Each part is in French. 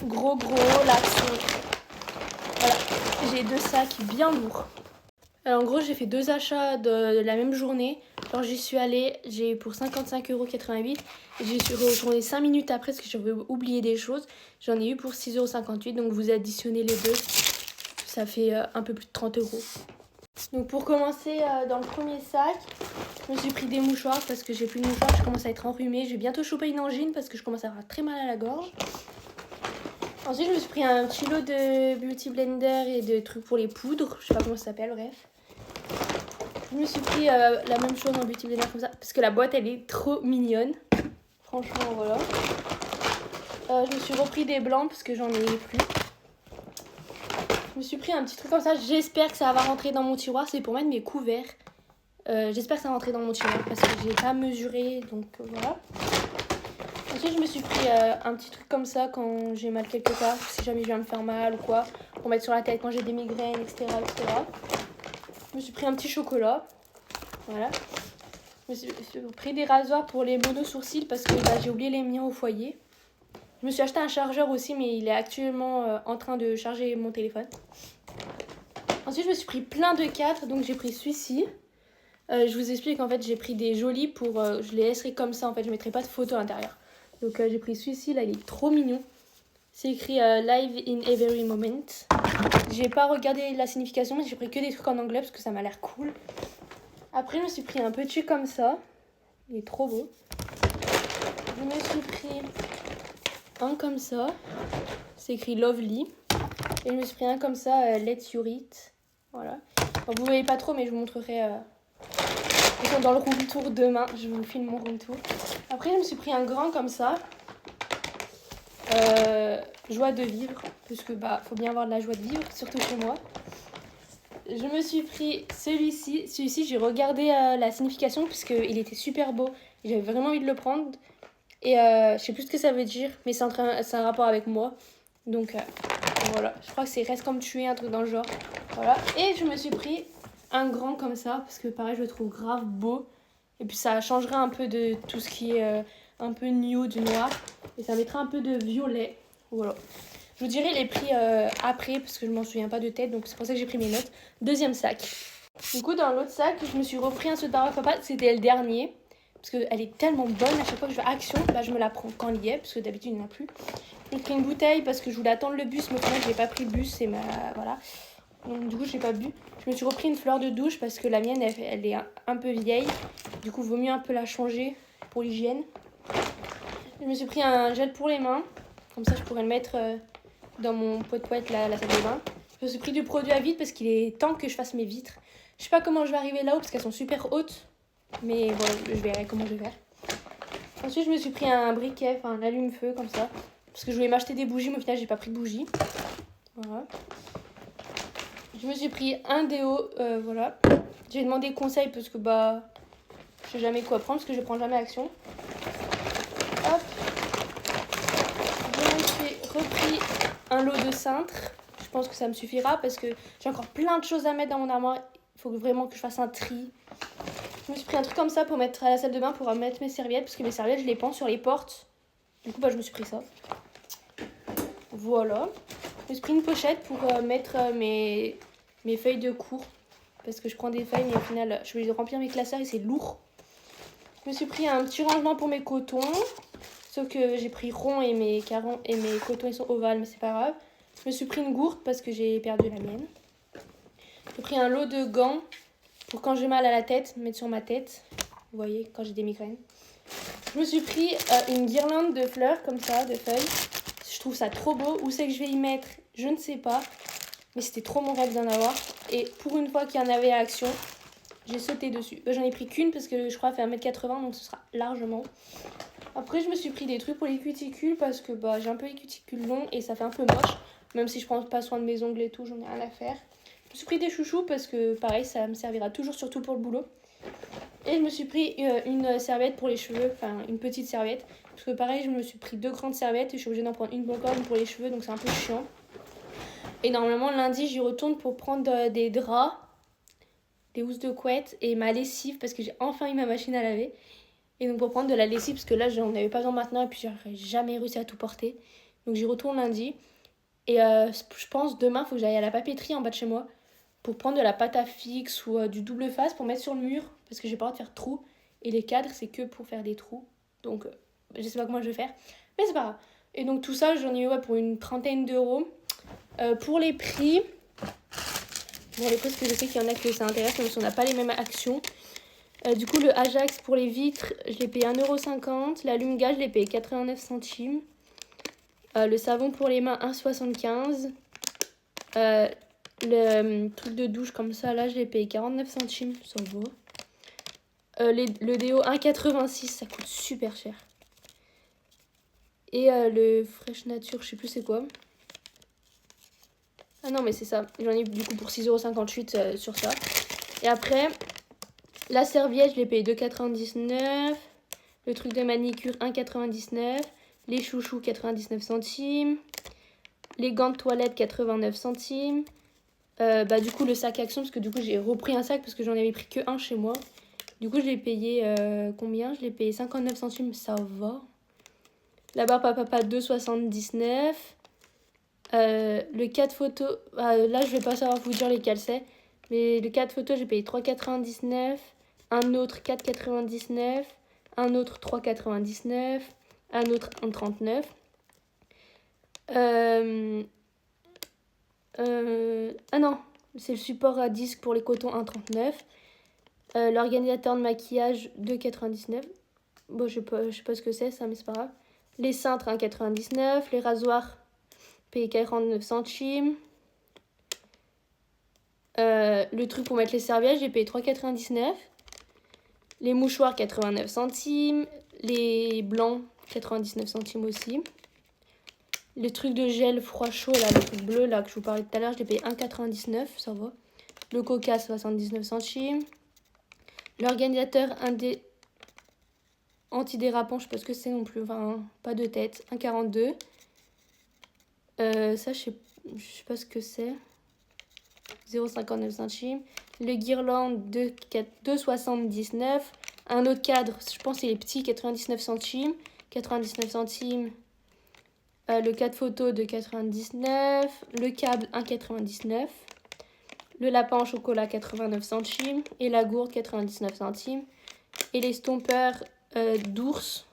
gros là voilà, j'ai 2 sacs bien lourds. Alors en gros j'ai fait 2 achats de la même journée. Alors j'y suis allée, j'ai eu pour 55,88 €. J'y suis retournée 5 minutes après parce que j'avais oublié des choses. J'en ai eu pour 6,58 €, donc vous additionnez les deux, ça fait un peu plus de 30 €. Donc pour commencer, dans le premier sac, je me suis pris des mouchoirs parce que j'ai plus de mouchoirs, je commence à être enrhumée. Je vais bientôt choper une angine parce que je commence à avoir très mal à la gorge. Ensuite, je me suis pris un petit lot de Beauty Blender et de trucs pour les poudres. Je sais pas comment ça s'appelle, bref. Je me suis pris la même chose en Beauty Blender comme ça parce que la boîte, elle est trop mignonne. Franchement, voilà. Je me suis repris des blancs parce que j'en ai plus. Je me suis pris un petit truc comme ça. J'espère que ça va rentrer dans mon tiroir. C'est pour mettre mes couverts. J'espère que ça va rentrer dans mon tiroir parce que j'ai pas mesuré. Donc voilà. Ensuite, je me suis pris un petit truc comme ça quand j'ai mal quelque part. Si jamais je viens me faire mal ou quoi. Pour mettre sur la tête quand j'ai des migraines, etc., etc. Je me suis pris un petit chocolat. Voilà. Je me suis pris des rasoirs pour les mono-sourcils parce que j'ai oublié les miens au foyer. Je me suis acheté un chargeur aussi, mais il est actuellement en train de charger mon téléphone. Ensuite, je me suis pris plein de 4, donc j'ai pris celui-ci. Je vous explique, en fait, j'ai pris des jolis pour... je les laisserai comme ça, en fait, je ne mettrai pas de photo à l'intérieur. Donc j'ai pris celui-ci, là, il est trop mignon. C'est écrit Live in Every Moment. J'ai pas regardé la signification, mais j'ai pris que des trucs en anglais parce que ça m'a l'air cool. Après, je me suis pris un petit comme ça. Il est trop beau. Je me suis pris un comme ça. C'est écrit Lovely. Et je me suis pris un comme ça, Let's You Eat. Voilà. Bon, vous voyez pas trop, mais je vous montrerai dans le room tour demain. Je vous filme mon room tour. Après, je me suis pris un grand comme ça. Joie de vivre. Parce que faut bien avoir de la joie de vivre, surtout chez moi. Je me suis pris celui-ci. Celui-ci, j'ai regardé la signification parce qu'il était super beau. J'avais vraiment envie de le prendre. Et je sais plus ce que ça veut dire, mais c'est un rapport avec moi. Donc voilà, je crois que c'est Reste comme tu es, un truc dans le genre. Voilà, et je me suis pris un grand comme ça, parce que pareil, je le trouve grave beau. Et puis ça changerait un peu de tout ce qui est un peu nude, noir. Et ça mettrait un peu de violet. Voilà. Je vous dirai les prix après, parce que je m'en souviens pas de tête, donc c'est pour ça que j'ai pris mes notes. Deuxième sac. Du coup, dans l'autre sac, je me suis repris un seau de Barack Papa, c'était le dernier. Parce qu'elle est tellement bonne, à chaque fois que je vais à Action, je me la prends quand il y est, parce que d'habitude il n'y en a plus. J'ai pris une bouteille parce que je voulais attendre le bus, mais au final j'ai pas pris le bus, et voilà. Donc du coup j'ai pas bu. Je me suis repris une fleur de douche parce que la mienne elle est un peu vieille. Du coup vaut mieux un peu la changer pour l'hygiène. Je me suis pris un gel pour les mains, comme ça je pourrais le mettre dans mon pot de toilette, la salle de bain. Je me suis pris du produit à vitre parce qu'il est temps que je fasse mes vitres. Je sais pas comment je vais arriver là-haut parce qu'elles sont super hautes. Mais bon, je verrai comment je vais faire. Ensuite, je me suis pris un briquet, enfin un allume-feu comme ça. Parce que je voulais m'acheter des bougies, mais au final, j'ai pas pris de bougies. Voilà. Je me suis pris un déo, voilà. J'ai demandé conseil parce que je sais jamais quoi prendre parce que je prends jamais Action. Hop. Je me suis repris un lot de cintres. Je pense que ça me suffira parce que j'ai encore plein de choses à mettre dans mon armoire. Il faut vraiment que je fasse un tri. Je me suis pris un truc comme ça pour mettre à la salle de bain pour mettre mes serviettes. Parce que mes serviettes, je les pends sur les portes. Du coup, je me suis pris ça. Voilà. Je me suis pris une pochette pour mettre mes feuilles de cours. Parce que je prends des feuilles, mais au final, je vais remplir mes classeurs et c'est lourd. Je me suis pris un petit rangement pour mes cotons. Sauf que j'ai pris rond et mes cotons, ils sont ovales, mais c'est pas grave. Je me suis pris une gourde parce que j'ai perdu la mienne. J'ai pris un lot de gants. Pour quand j'ai mal à la tête, mettre sur ma tête. Vous voyez, quand j'ai des migraines. Je me suis pris une guirlande de fleurs, comme ça, de feuilles. Je trouve ça trop beau. Où c'est que je vais y mettre? Je ne sais pas. Mais c'était trop mon rêve d'en avoir. Et pour une fois qu'il y en avait à Action, j'ai sauté dessus. J'en ai pris qu'une parce que je crois qu'elle fait 1m80, donc ce sera largement. Après, je me suis pris des trucs pour les cuticules parce que j'ai un peu les cuticules longs et ça fait un peu moche. Même si je prends pas soin de mes ongles et tout, j'en ai rien à faire. Je me suis pris des chouchous parce que pareil, ça me servira toujours, surtout pour le boulot. Et je me suis pris une serviette pour les cheveux, enfin une petite serviette. Parce que pareil, je me suis pris 2 grandes serviettes et je suis obligée d'en prendre une encore, une pour les cheveux, donc c'est un peu chiant. Et normalement, lundi, j'y retourne pour prendre des draps, des housses de couette et ma lessive parce que j'ai enfin eu ma machine à laver. Et donc pour prendre de la lessive, parce que là, j'en avais pas besoin maintenant et puis j'aurais jamais réussi à tout porter. Donc j'y retourne lundi. Et je pense demain, il faut que j'aille à la papeterie en bas de chez moi pour prendre de la pâte à fixe ou du double face pour mettre sur le mur parce que j'ai pas le droit de faire de trous. Et les cadres, c'est que pour faire des trous. Donc je sais pas comment je vais faire. Mais c'est pas grave. Et donc tout ça, j'en ai eu pour une trentaine d'euros. Pour les prix, parce que je sais qu'il y en a que ça intéresse, même si on n'a pas les mêmes actions. Du coup, le Ajax pour les vitres, je l'ai payé 1,50 €. L'allume-gaz, je l'ai payé 89 centimes. Le savon pour les mains, 1,75 €. Le truc de douche comme ça, là, je l'ai payé 49 centimes. Ça va. Le déo, 1,86 €. Ça coûte super cher. Et le Fresh Nature, je sais plus c'est quoi. Ah non, mais c'est ça. J'en ai du coup pour 6,58 € sur ça. Et après, la serviette, je l'ai payé 2,99 €. Le truc de manicure, 1,99 €. Les chouchous, 99 centimes. Les gants de toilette, 89 centimes. Du coup, le sac Action, parce que du coup, j'ai repris un sac parce que j'en avais pris que un chez moi. Du coup, je l'ai payé combien? Je l'ai payé 59 centimes, ça va. La barbe à papa, 2,79 €. Le 4 photos, là, je vais pas savoir vous dire lesquels c'est. Mais le 4 photos, j'ai payé 3,99 €. Un autre, 4,99 €. Un autre, 3,99 €. Un autre, 1,39 €. Ah non, c'est le support à disque pour les cotons, 1,39 €. L'organisateur de maquillage, 2,99 €. Bon, je sais pas ce que c'est ça, mais c'est pas grave. Les cintres, 1,99 €. Les rasoirs, payé 49 centimes. Le truc pour mettre les serviettes, j'ai payé 3,99 €. Les mouchoirs, 89 centimes. Les blancs, 99 centimes aussi. Les trucs de gel froid-chaud, là, le truc bleu là, que je vous parlais tout à l'heure, je l'ai payé 1,99 €, ça va. Le coca, 79 centimes. L'organisateur antidérapant, je sais pas ce que c'est non plus, enfin, pas de tête, 1,42 €. Ça, je sais pas ce que c'est. 0,59 centimes. Le guirlande, 2,79 €. Un autre cadre, je pense que c'est les petits, 99 centimes. 99 centimes. Le cadre photo, 2,99 €. Le câble, 1,99 €. Le lapin en chocolat, 89 centimes. Et la gourde, 99 centimes. Et les stompers d'ours,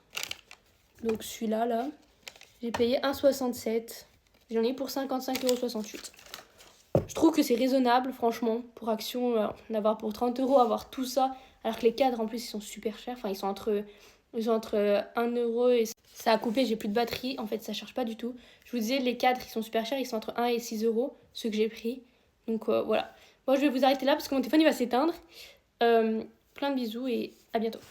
donc celui-là, là, j'ai payé 1,67 €. J'en ai pour 55,68 €. Je trouve que c'est raisonnable, franchement, pour Action, d'avoir pour 30 €, avoir tout ça. Alors que les cadres, en plus, ils sont super chers. Enfin, ils sont entre 1 € et... Ça a coupé, j'ai plus de batterie. En fait, ça charge pas du tout. Je vous disais, les cadres, ils sont super chers. Ils sont entre 1 et 6 €, ceux que j'ai pris. Donc, voilà. Bon, je vais vous arrêter là parce que mon téléphone, il va s'éteindre. Plein de bisous et à bientôt.